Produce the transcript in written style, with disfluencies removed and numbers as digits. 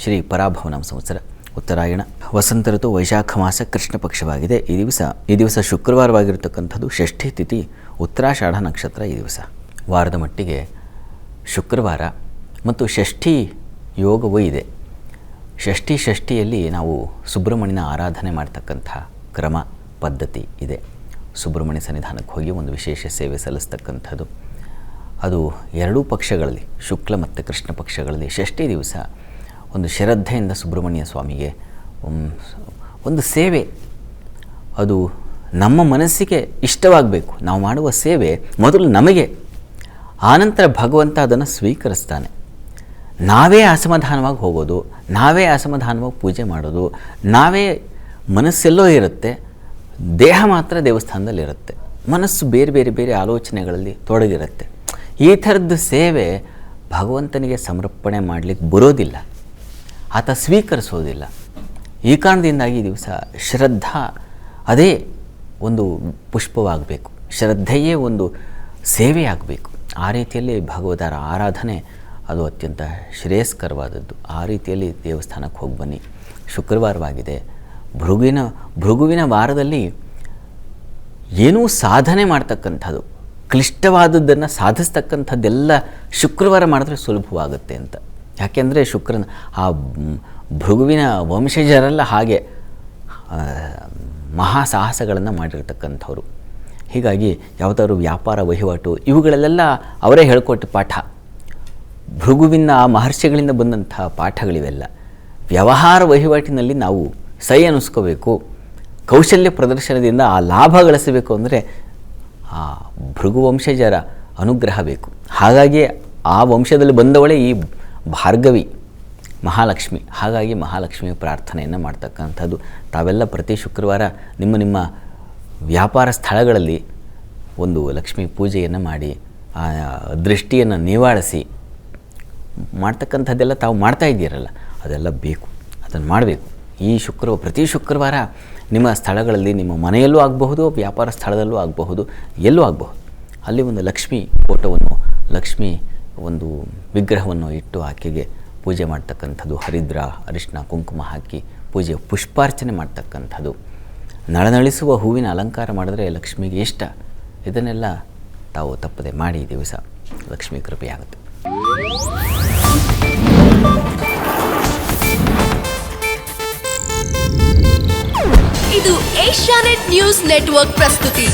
ಶ್ರೀ ಪರಾಭವನಾಮ ಸಂವತ್ಸರ ಉತ್ತರಾಯಣ ವಸಂತ ಋತು ವೈಶಾಖ ಮಾಸ ಕೃಷ್ಣ ಪಕ್ಷವಾಗಿದೆ. ಈ ದಿವಸ ಶುಕ್ರವಾರವಾಗಿರತಕ್ಕಂಥದ್ದು ಷಷ್ಠಿ ತಿಥಿ ಉತ್ತರಾಷಾಢ ನಕ್ಷತ್ರ. ಈ ದಿವಸ ವಾರದ ಮಟ್ಟಿಗೆ ಶುಕ್ರವಾರ ಮತ್ತು ಷಷ್ಠಿ ಯೋಗವೂ ಇದೆ. ಷಷ್ಠಿಯಲ್ಲಿ ನಾವು ಸುಬ್ರಹ್ಮಣ್ಯನ ಆರಾಧನೆ ಮಾಡ್ತಕ್ಕಂಥ ಕ್ರಮ ಪದ್ಧತಿ ಇದೆ. ಸುಬ್ರಹ್ಮಣ್ಯ ಸನ್ನಿಧಾನಕ್ಕೆ ಹೋಗಿ ಒಂದು ವಿಶೇಷ ಸೇವೆ ಸಲ್ಲಿಸ್ತಕ್ಕಂಥದ್ದು. ಅದು ಎರಡೂ ಪಕ್ಷಗಳಲ್ಲಿ, ಶುಕ್ಲ ಮತ್ತು ಕೃಷ್ಣ ಪಕ್ಷಗಳಲ್ಲಿ ಷಷ್ಠಿ ದಿವಸ ಒಂದು ಶ್ರದ್ಧೆಯಿಂದ ಸುಬ್ರಹ್ಮಣ್ಯ ಸ್ವಾಮಿಗೆ ಒಂದು ಸೇವೆ, ಅದು ನಮ್ಮ ಮನಸ್ಸಿಗೆ ಇಷ್ಟವಾಗಬೇಕು. ನಾವು ಮಾಡುವ ಸೇವೆ ಮೊದಲು ನಮಗೆ, ಆನಂತರ ಭಗವಂತ ಅದನ್ನು ಸ್ವೀಕರಿಸ್ತಾನೆ. ನಾವೇ ಅಸಮಾಧಾನವಾಗಿ ಹೋಗೋದು, ನಾವೇ ಅಸಮಾಧಾನವಾಗಿ ಪೂಜೆ ಮಾಡೋದು, ನಾವೇ ಮನಸ್ಸೆಲ್ಲೋ ಇರುತ್ತೆ, ದೇಹ ಮಾತ್ರ ದೇವಸ್ಥಾನದಲ್ಲಿರುತ್ತೆ, ಮನಸ್ಸು ಬೇರೆ ಬೇರೆ ಬೇರೆ ಆಲೋಚನೆಗಳಲ್ಲಿ ತೊಡಗಿರುತ್ತೆ. ಈ ಥರದ್ದು ಸೇವೆ ಭಗವಂತನಿಗೆ ಸಮರ್ಪಣೆ ಮಾಡಲಿಕ್ಕೆ ಬರೋದಿಲ್ಲ, ಆತ ಸ್ವೀಕರಿಸೋದಿಲ್ಲ. ಈ ಕಾರಣದಿಂದಾಗಿ ಈ ದಿವಸ ಶ್ರದ್ಧಾ ಅದೇ ಒಂದು ಪುಷ್ಪವಾಗಬೇಕು, ಶ್ರದ್ಧೆಯೇ ಒಂದು ಸೇವೆಯಾಗಬೇಕು. ಆ ರೀತಿಯಲ್ಲಿ ಭಗವದರ ಆರಾಧನೆ ಅದು ಅತ್ಯಂತ ಶ್ರೇಯಸ್ಕರವಾದದ್ದು. ಆ ರೀತಿಯಲ್ಲಿ ದೇವಸ್ಥಾನಕ್ಕೆ ಹೋಗಿ ಬನ್ನಿ. ಶುಕ್ರವಾರವಾಗಿದೆ. ಭೃಗುವಿನ ವಾರದಲ್ಲಿ ಏನೂ ಸಾಧನೆ ಮಾಡ್ತಕ್ಕಂಥದ್ದು, ಕ್ಲಿಷ್ಟವಾದದ್ದನ್ನು ಸಾಧಿಸ್ತಕ್ಕಂಥದ್ದೆಲ್ಲ ಶುಕ್ರವಾರ ಮಾಡಿದ್ರೆ ಸುಲಭವಾಗುತ್ತೆ ಅಂತ. ಯಾಕೆಂದರೆ ಶುಕ್ರನ ಆ ಭೃಗುವಿನ ವಂಶಜರೆಲ್ಲ ಹಾಗೆ ಮಹಾ ಸಾಹಸಗಳನ್ನು ಮಾಡಿರ್ತಕ್ಕಂಥವ್ರು. ಹೀಗಾಗಿ ಯಾವುದಾದ್ರು ವ್ಯಾಪಾರ ವಹಿವಾಟು ಇವುಗಳಲ್ಲೆಲ್ಲ ಅವರೇ ಹೇಳ್ಕೊಟ್ಟು ಪಾಠ. ಭೃಗುವಿನ ಆ ಮಹರ್ಷಿಗಳಿಂದ ಬಂದಂಥ ಪಾಠಗಳಿವೆಲ್ಲ. ವ್ಯವಹಾರ ವಹಿವಾಟಿನಲ್ಲಿ ನಾವು ಸೈ ಅನ್ನಿಸ್ಕೋಬೇಕು, ಕೌಶಲ್ಯ ಪ್ರದರ್ಶನದಿಂದ ಆ ಲಾಭ ಗಳಿಸಬೇಕು ಅಂದರೆ ಆ ಭೃಗು ವಂಶಜರ ಅನುಗ್ರಹ ಬೇಕು. ಹಾಗಾಗಿ ಆ ವಂಶದಲ್ಲಿ ಬಂದವಳೇ ಈ ಭಾರ್ಗವಿ ಮಹಾಲಕ್ಷ್ಮಿ. ಹಾಗಾಗಿ ಮಹಾಲಕ್ಷ್ಮಿಯ ಪ್ರಾರ್ಥನೆಯನ್ನು ಮಾಡ್ತಕ್ಕಂಥದ್ದು. ತಾವೆಲ್ಲ ಪ್ರತಿ ಶುಕ್ರವಾರ ನಿಮ್ಮ ವ್ಯಾಪಾರ ಸ್ಥಳಗಳಲ್ಲಿ ಒಂದು ಲಕ್ಷ್ಮೀ ಪೂಜೆಯನ್ನು ಮಾಡಿ ಆ ದೃಷ್ಟಿಯನ್ನು ನಿವಾರಿಸಿ ಮಾಡ್ತಕ್ಕಂಥದ್ದೆಲ್ಲ ತಾವು ಮಾಡ್ತಾ ಇದ್ದೀರಲ್ಲ, ಅದೆಲ್ಲ ಬೇಕು, ಅದನ್ನು ಮಾಡಬೇಕು. ಪ್ರತಿ ಶುಕ್ರವಾರ ನಿಮ್ಮ ಸ್ಥಳಗಳಲ್ಲಿ, ನಿಮ್ಮ ಮನೆಯಲ್ಲೂ ಆಗಬಹುದು, ವ್ಯಾಪಾರ ಸ್ಥಳದಲ್ಲೂ ಆಗಬಹುದು, ಎಲ್ಲೂ ಆಗಬಹುದು, ಅಲ್ಲಿ ಒಂದು ಲಕ್ಷ್ಮೀ ಫೋಟೋವನ್ನು, ಲಕ್ಷ್ಮೀ ಒಂದು ವಿಗ್ರಹವನ್ನು ಇಟ್ಟು ಆಕೆಗೆ ಪೂಜೆ ಮಾಡ್ತಕ್ಕಂಥದ್ದು. ಹರಿದ್ರ, ಅರಿಶಿನ, ಕುಂಕುಮ ಹಾಕಿ ಪೂಜೆ ಪುಷ್ಪಾರ್ಚನೆ ಮಾಡ್ತಕ್ಕಂಥದ್ದು. ನಳನಳಿಸುವ ಹೂವಿನ ಅಲಂಕಾರ ಮಾಡಿದ್ರೆ ಲಕ್ಷ್ಮಿಗೆ ಇಷ್ಟ. ಇದನ್ನೆಲ್ಲ ತಾವು ತಪ್ಪದೆ ಮಾಡಿ. ಈ ದಿವಸ ಲಕ್ಷ್ಮೀ ಕೃಪೆಯಾಗುತ್ತೆ. ಇದು ಏಷ್ಯಾನೆಟ್ ನ್ಯೂಸ್ ನೆಟ್ವರ್ಕ್ ಪ್ರಸ್ತುತಿ.